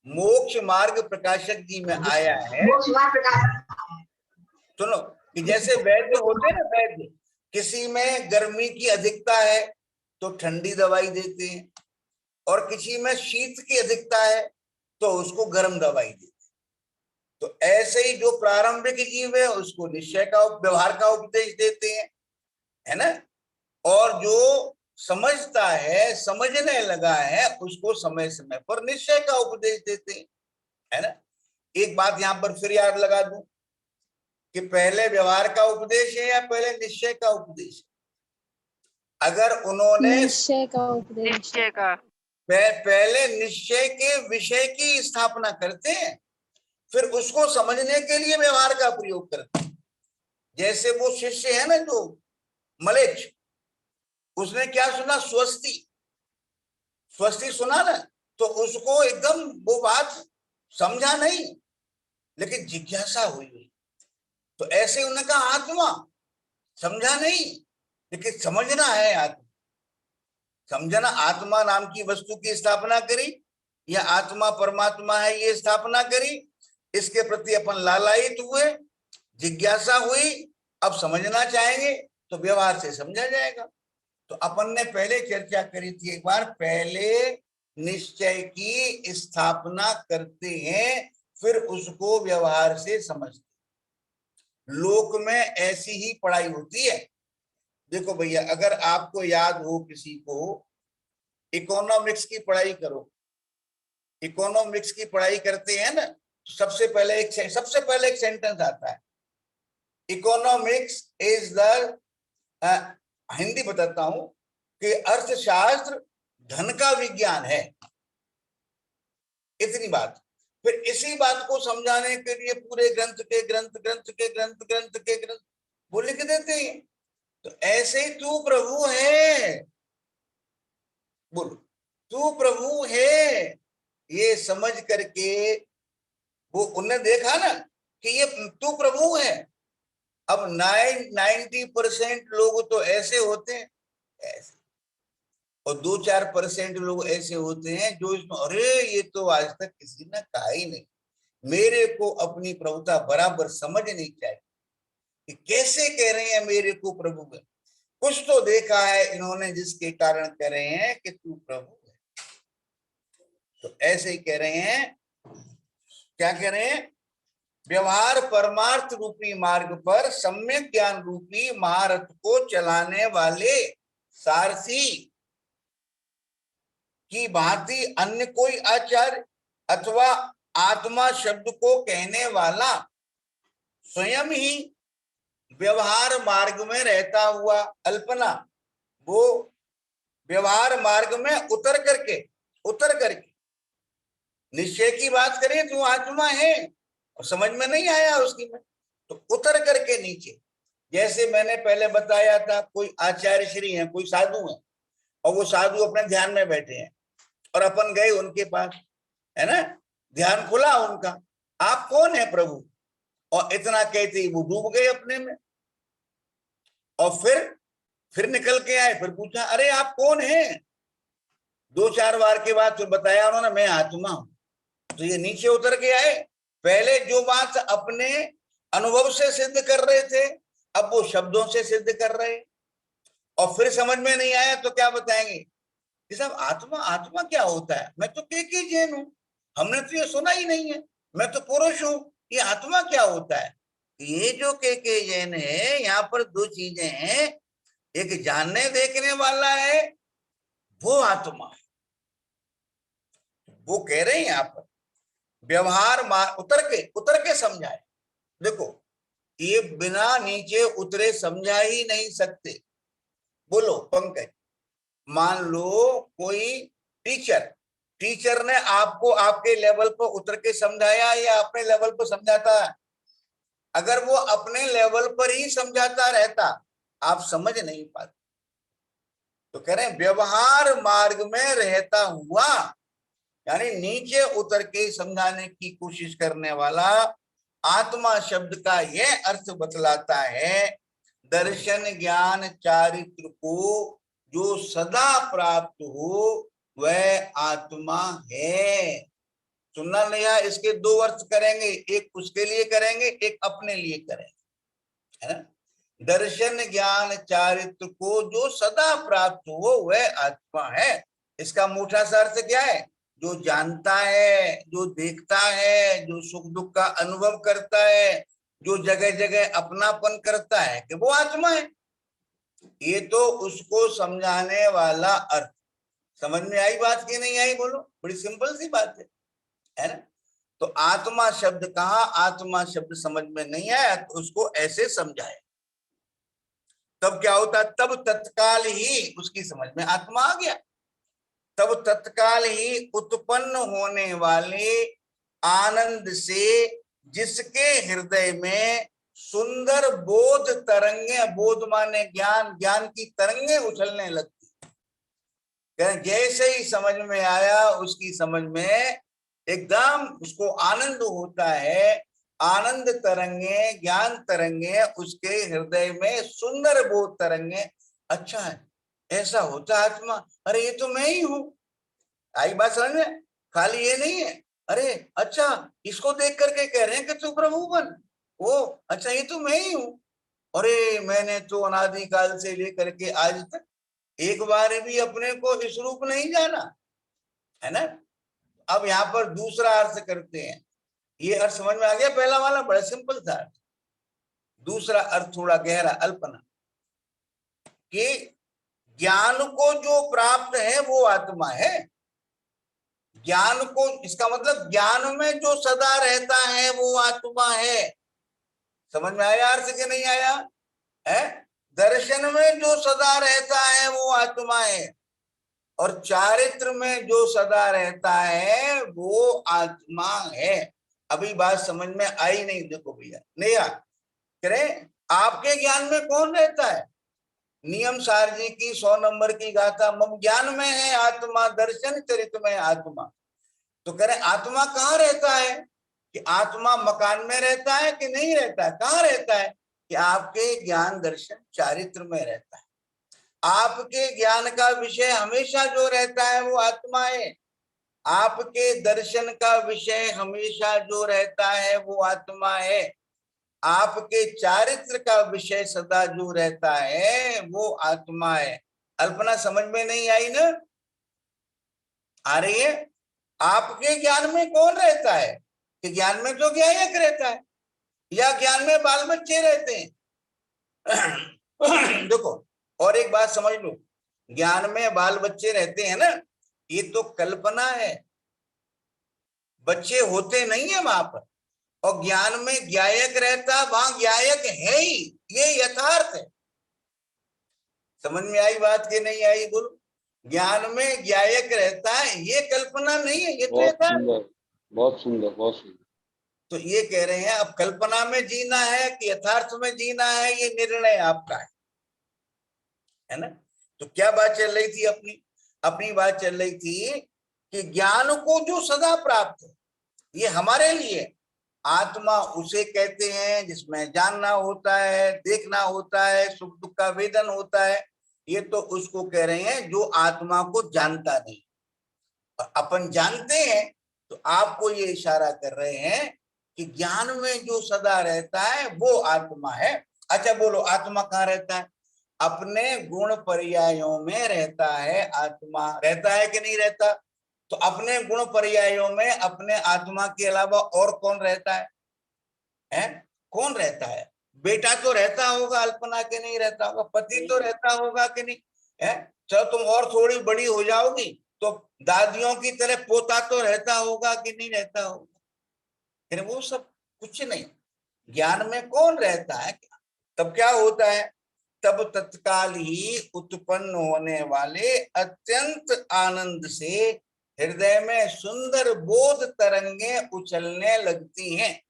मोक्ष मार्ग प्रकाशक जी में आया है, सुनो, कि जैसे वैद्य होते हैं ना, वैद्य किसी में गर्मी की अधिकता है तो ठंडी दवाई देते हैं, और किसी में शीत की अधिकता है तो उसको गर्म दवाई देते हैं। तो ऐसे ही जो प्रारंभिक जीव है उसको निश्चय का, व्यवहार का उपदेश देते हैं, है ना, और जो समझता है, समझने लगा है, उसको समय समय पर निश्चय का उपदेश देते हैं, है ना। एक बात यहां पर फिर याद लगा दूं कि पहले व्यवहार का उपदेश है या पहले निश्चय का उपदेश? अगर उन्होंने निश्चय का उपदेश, निश्चय का, पहले निश्चय के विषय की स्थापना करते हैं, फिर उसको समझने के लिए व्यवहार का प्रयोग करते हैं। जैसे वो शिष्य है ना जो मलेच्छ, उसने क्या सुना? स्वस्ति, स्वस्ति सुना ना, तो उसको एकदम वो बात समझा नहीं, लेकिन जिज्ञासा हुई। तो ऐसे उन्होंने कहा आत्मा, समझा नहीं लेकिन समझना है। आत्मा समझना, आत्मा नाम की वस्तु की स्थापना करी, या आत्मा परमात्मा है ये स्थापना करी, इसके प्रति अपन लालायित हुए, जिज्ञासा हुई, अब समझना चाहेंगे तो व्यवहार से समझा जाएगा। तो अपन ने पहले चर्चा करी थी एक बार, पहले निश्चय की स्थापना करते हैं, फिर उसको व्यवहार से समझते। लोक में ऐसी ही पढ़ाई होती है। देखो भैया, अगर आपको याद हो, किसी को इकोनॉमिक्स की पढ़ाई करो, इकोनॉमिक्स की पढ़ाई करते हैं ना, सबसे पहले एक सेंटेंस आता है, इकोनॉमिक्स इज द, हिंदी बताता हूं कि अर्थशास्त्र धन का विज्ञान है, इतनी बात। फिर इसी बात को समझाने के लिए पूरे ग्रंथ के ग्रंथ वो लिख देते हैं। तो ऐसे तू प्रभु है, बोलो, तू प्रभु है, ये समझ करके वो उन्होंने देखा ना कि ये तू प्रभु है। अब 90% लोग तो ऐसे होते हैं, ऐसे, और 2-4% लोग ऐसे होते हैं जो इसमें, अरे ये तो आज तक किसी ने कहा ही नहीं, मेरे को अपनी प्रभुता बराबर समझनी चाहिए कि कैसे कह रहे हैं मेरे को प्रभु है। कुछ तो देखा है इन्होंने जिसके कारण कह रहे हैं कि तू प्रभु है। तो ऐसे ही कह रहे हैं, क्या कह रहे हैं? व्यवहार परमार्थ रूपी मार्ग पर सम्यक ज्ञान रूपी महारथ को चलाने वाले सारथी की भांति अन्य कोई आचार्य अथवा आत्मा शब्द को कहने वाला स्वयं ही व्यवहार मार्ग में रहता हुआ अल्पना, वो व्यवहार मार्ग में उतर करके निश्चय की बात करें तो आत्मा है और समझ में नहीं आया उसकी में, तो उतर करके नीचे, जैसे मैंने पहले बताया था, कोई आचार्य श्री है, कोई साधु है, और वो साधु अपने ध्यान में बैठे हैं और अपन गए उनके पास, है ना, ध्यान खुला उनका, आप कौन है प्रभु, और इतना कहते ही वो डूब गए अपने में, और फिर निकल के आए, फिर पूछा अरे आप कौन हैं, 2-4 बार के बाद फिर बताया उन्होंने मैं आत्मा हूं, तो ये नीचे उतर के आए। पहले जो बात अपने अनुभव से सिद्ध कर रहे थे, अब वो शब्दों से सिद्ध कर रहे, और फिर समझ में नहीं आया तो क्या बताएंगे कि साहब आत्मा क्या होता है, मैं तो के जैन हूं, हमने तो ये सुना ही नहीं है, मैं तो पुरुष हूं, ये आत्मा क्या होता है। ये जो के जैन है, यहाँ पर 2 चीजें हैं, एक जानने देखने वाला है, वो आत्मा है, वो कह रहे हैं यहाँ पर व्यवहार उतर के समझाए। देखो ये बिना नीचे उतरे समझा ही नहीं सकते। बोलो पंकज, मान लो कोई टीचर ने आपको आपके लेवल पर उतर के समझाया या अपने लेवल पर समझाता है, अगर वो अपने लेवल पर ही समझाता रहता आप समझ नहीं पाते। तो कह रहे हैं व्यवहार मार्ग में रहता हुआ, यानी नीचे उतर के समझाने की कोशिश करने वाला आत्मा शब्द का यह अर्थ बतलाता है, दर्शन ज्ञान चारित्र को जो सदा प्राप्त हो वह आत्मा है। सुनना लिया, इसके 2 अर्थ करेंगे, एक उसके लिए करेंगे, एक अपने लिए करेंगे, है ना। दर्शन ज्ञान चारित्र को जो सदा प्राप्त हो वह आत्मा है। इसका मूठा सा अर्थ क्या है, जो जानता है, जो देखता है, जो सुख दुख का अनुभव करता है, जो जगह जगह अपनापन करता है, कि वो आत्मा है। ये तो उसको समझाने वाला अर्थ। समझ में आई बात की नहीं आई, बोलो, बड़ी सिंपल सी बात है ना। तो आत्मा शब्द कहा, आत्मा शब्द समझ में नहीं आया तो उसको ऐसे समझाए, तब क्या होता, तब तत्काल ही उसकी समझ में आत्मा आ गया, तब तत्काल ही उत्पन्न होने वाले आनंद से जिसके हृदय में सुंदर बोध तरंगे, बोध माने ज्ञान, ज्ञान की तरंगे उछलने लगती, जैसे ही समझ में आया उसकी समझ में एकदम उसको आनंद होता है, आनंद तरंगे, ज्ञान तरंगे उसके हृदय में, सुंदर बोध तरंगे, अच्छा है ऐसा होता आत्मा, अरे ये तो मैं ही हूं। आई बात समझ में, खाली ये नहीं है, अरे अच्छा इसको देख करके कह रहे हैं कि तू प्रभु बन, वो अच्छा ये तो मैं ही हूं, अरे मैंने तो अनादिकाल से लेकर के आज तक एक बार भी अपने को इस रूप नहीं जाना, है ना। अब यहाँ पर दूसरा अर्थ करते हैं, ये अर्थ समझ में आ गया, पहला वाला बड़ा सिंपल था, दूसरा अर्थ थोड़ा गहरा, अल्पना, कि ज्ञान को जो प्राप्त है वो आत्मा है। ज्ञान को, इसका मतलब ज्ञान में जो सदा रहता है वो आत्मा है। समझ में आया अर्थ के नहीं आया है। दर्शन में जो सदा रहता है वो आत्मा है, और चारित्र में जो सदा रहता है वो आत्मा है। अभी बात समझ में आई नहीं, देखो भैया नहीं करें, आपके ज्ञान में कौन रहता है, नियम सार जी की 100 नंबर की गाथा, मम ज्ञान में है आत्मा, दर्शन चरित में आत्मा। तो कह रहे आत्मा कहाँ रहता है, कि आत्मा मकान में रहता है कि नहीं रहता है, कहाँ रहता है, कि आपके ज्ञान दर्शन चारित्र में रहता है। आपके ज्ञान का विषय हमेशा जो रहता है वो आत्मा है, आपके दर्शन का विषय हमेशा जो रहता है वो आत्मा है, आपके चारित्र का विषय सदा जो रहता है वो आत्मा है। अल्पना समझ में नहीं आई ना, आ रही है। आपके ज्ञान में कौन रहता है, कि ज्ञान में जो ज्ञायक रहता है, या ज्ञान में बाल बच्चे रहते हैं? देखो, और एक बात समझ लो, ज्ञान में बाल बच्चे रहते हैं ना, ये तो कल्पना है, बच्चे होते नहीं है वहां पर। और ज्ञान में ज्ञायक रहता, वहां ज्ञायक है ही, ये यथार्थ है। समझ में आई बात कि नहीं आई? बोलो। ज्ञान में ज्ञायक रहता है, ये कल्पना नहीं है, ये तो बहुत यथार्थ। सुंदर, बहुत सुंदर, बहुत सुंदर। तो ये कह रहे हैं अब कल्पना में जीना है कि यथार्थ में जीना है, ये निर्णय आपका है ना। तो क्या बात चल रही थी अपनी? अपनी बात चल रही थी कि ज्ञान को जो सदा प्राप्त है, ये हमारे लिए आत्मा उसे कहते हैं जिसमें जानना होता है, देखना होता है, सुख दुख का वेदन होता है। ये तो उसको कह रहे हैं जो आत्मा को जानता नहीं। और अपन जानते हैं, तो आपको ये इशारा कर रहे हैं कि ज्ञान में जो सदा रहता है वो आत्मा है। अच्छा बोलो, आत्मा कहाँ रहता है? अपने गुण पर्यायों में रहता है। आत्मा रहता है कि नहीं रहता? तो अपने गुण पर्यायों में अपने आत्मा के अलावा और कौन रहता है? कौन रहता है? बेटा तो रहता होगा अल्पना के, नहीं रहता होगा? पति तो रहता होगा कि नहीं है? चलो तुम और थोड़ी बड़ी हो जाओगी तो दादियों की तरह पोता तो रहता होगा कि नहीं रहता होगा? फिर वो सब कुछ नहीं। ज्ञान में कौन रहता है? तब क्या होता है? तब तत्काल ही उत्पन्न होने वाले अत्यंत आनंद से हृदय में सुंदर बोध तरंगे उछलने लगती हैं,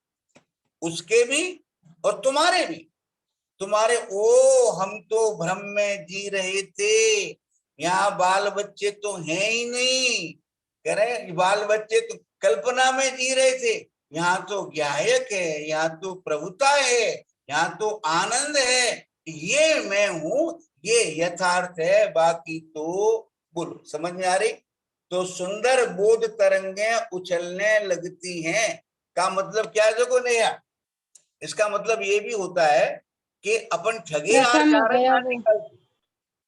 उसके भी और तुम्हारे भी। तुम्हारे, ओ हम तो भ्रम में जी रहे थे, यहाँ बाल बच्चे तो हैं ही नहीं। कह रहे बाल बच्चे तो कल्पना में जी रहे थे, यहाँ तो ज्ञायक है, यहाँ तो प्रभुता है, यहाँ तो आनंद है, ये मैं हूं, ये यथार्थ है। बाकी तो बोलो, समझ में आ रही? तो सुंदर बोध तरंगे उछलने लगती हैं का मतलब क्या है? देखो नया, इसका मतलब ये भी होता है कि अपन ठगे आ प्रसन्न जा हो रहे गया हैं, वो।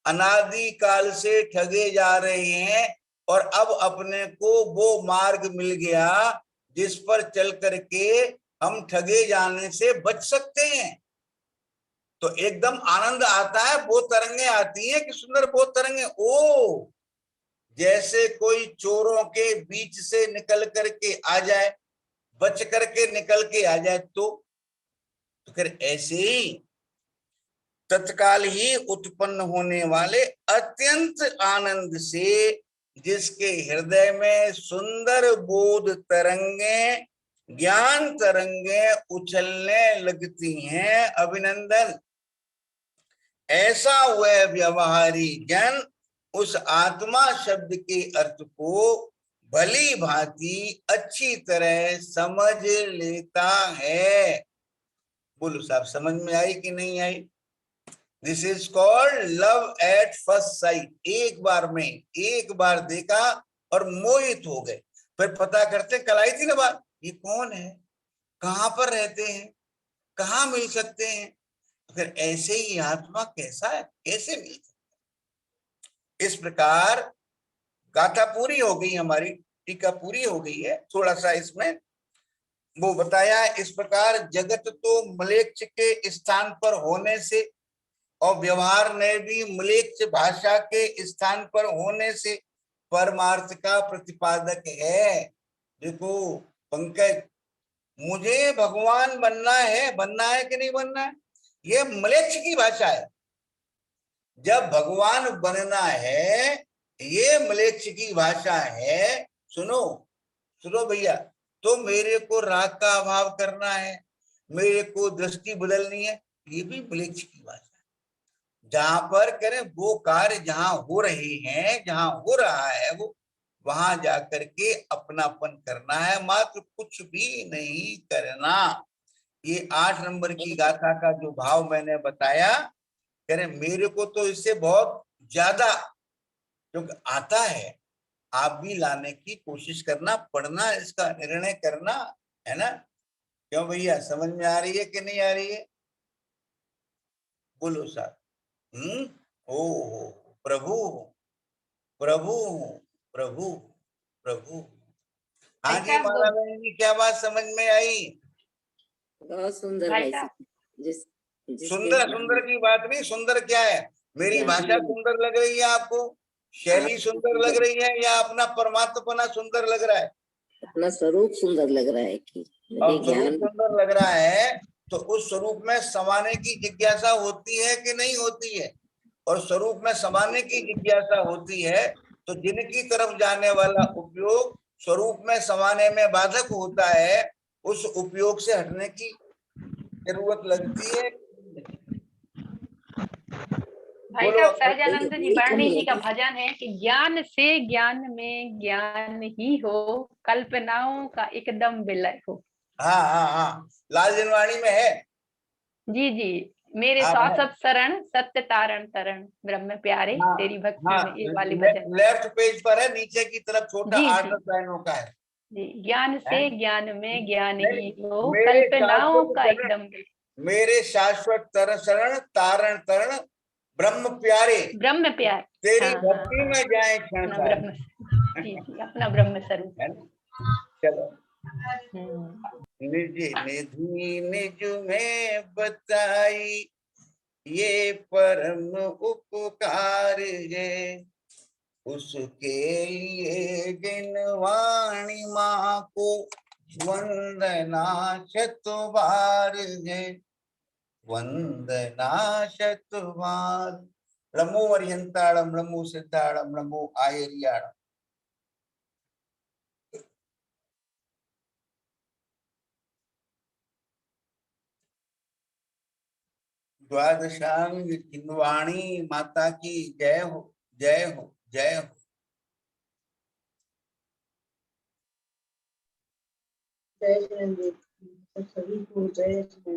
अनादिकाल से ठगे जा रहे हैं, और अब अपने को वो मार्ग मिल गया जिस पर चल करके हम ठगे जाने से बच सकते हैं। तो एकदम आनंद आता है, वो तरंगे आती हैं कि सुंदर वो तरंगे, ओ जैसे कोई चोरों के बीच से निकल करके आ जाए, बच करके निकल के आ जाए, तो फिर ऐसे ही तत्काल ही उत्पन्न होने वाले अत्यंत आनंद से जिसके हृदय में सुंदर बोध तरंगे, ज्ञान तरंगे उछलने लगती हैं, अभिनंदन। ऐसा वह व्यवहारी जन उस आत्मा शब्द के अर्थ को भली भांति अच्छी तरह समझ लेता है। बोलो साहब, समझ में आई कि नहीं आई? This is called love at first sight. एक बार में, एक बार देखा और मोहित हो गए। फिर पता करते, कल आई थी ना बात, ये कौन है, कहां पर रहते हैं, कहां मिल सकते हैं? फिर ऐसे ही आत्मा कैसा है, कैसे मिल सकते? इस प्रकार गाथा पूरी हो गई हमारी, टीका पूरी हो गई है। थोड़ा सा इसमें वो बताया, इस प्रकार जगत तो म्लेच्छ के स्थान पर होने से और व्यवहार में भी म्लेच्छ भाषा के स्थान पर होने से परमार्थ का प्रतिपादक है। देखो पंकज, मुझे भगवान बनना है कि नहीं बनना है? ये म्लेच्छ की भाषा है। जब भगवान बनना है, ये म्लेच्छ की भाषा है। सुनो सुनो भैया, तो मेरे को राग का अभाव करना है, मेरे को दृष्टि बदलनी है, ये भी म्लेच्छ की भाषा है। जहां पर करें वो कार्य, जहां हो रहे हैं, जहां हो रहा है वो, वहां जाकर के अपनापन करना है, मात्र कुछ भी नहीं करना। ये 8 नंबर की गाथा का जो भाव मैंने बताया, कह रहे मेरे को तो इससे बहुत ज्यादा क्योंकि आता है, आप भी लाने की कोशिश करना, पढ़ना, इसका निर्णय करना, है ना? क्यों भैया, समझ में आ रही है कि नहीं आ रही है? बोलो साहब। ओ प्रभु प्रभु प्रभु प्रभु। हाँ जी ऐसा माला बहन जी, क्या बात समझ में आई? बहुत सुंदर भाई भाई साहब। साहब। जिसके सुंदर सुंदर की बात नहीं, सुंदर क्या है, मेरी ज्ञान भाषा में- सुंदर लग रही है आपको, शैली सुंदर लग रही है, या अपना परमात्मपना सुंदर लग रहा है? अपना स्वरूप सुंदर लग रहा है कि और मुझे स्वरूप ज्ञान सुंदर लग रहा है तो उस स्वरूप में समाने की जिज्ञासा होती है कि नहीं होती है? और स्वरूप में समाने की जिज्ञासा होती है तो जिनकी तरफ जाने वाला उपयोग स्वरूप में समाने में बाधक होता है, उस उपयोग से हटने की जरूरत लगती है। भाई बोलो साहब, अब। सहजानंद जी यही बर्णी कमी जी का है। भजन है कि ज्ञान से ज्ञान में ज्ञान ही हो, कल्पनाओं का एकदम विलय हो। हाँ हाँ हाँ, लाल जनवाणी में है। जी जी। मेरे हाँ है। शाश्वत शरण सत्य तारण तरण, ब्रह्म प्यारे हाँ तेरी भक्ति हाँ, में, ये वाली भजन। लेफ्ट पेज पर है, नीचे की तरफ छोटा जी 8-10 जी लाइनों का है। जी। ज्ञान से हैं? ज्ञान में ज्ञान नहीं, ही हो, मेरे कल्पनाओं शाश्वत का शरण, एकदम विलय। मेरे शाश्वत शरण तारण तरण ब्रह्म प्यारे ब्रह्म प्यार। तेरी हाँ हाँ भक्ति हाँ, में जाए क्षण अपना सारे। ब्रह्म। जी जी, अपना ब्रह्म स्वरूप। है ना? चलो। हम्म। निज निधि निज में बताई, ये परम उपकार है, उसके लिए जिनवाणी माँ को वंदना शतबार है, वंदना शतबार। नमो अर्यंताड़म नमो सिद्धाड़म नमो आयर्याड़म। द्वादशांग जिनवाणी माता की जय हो, जय हो, जय हो। जय श्री राम जी। सभी को जय श्री राम।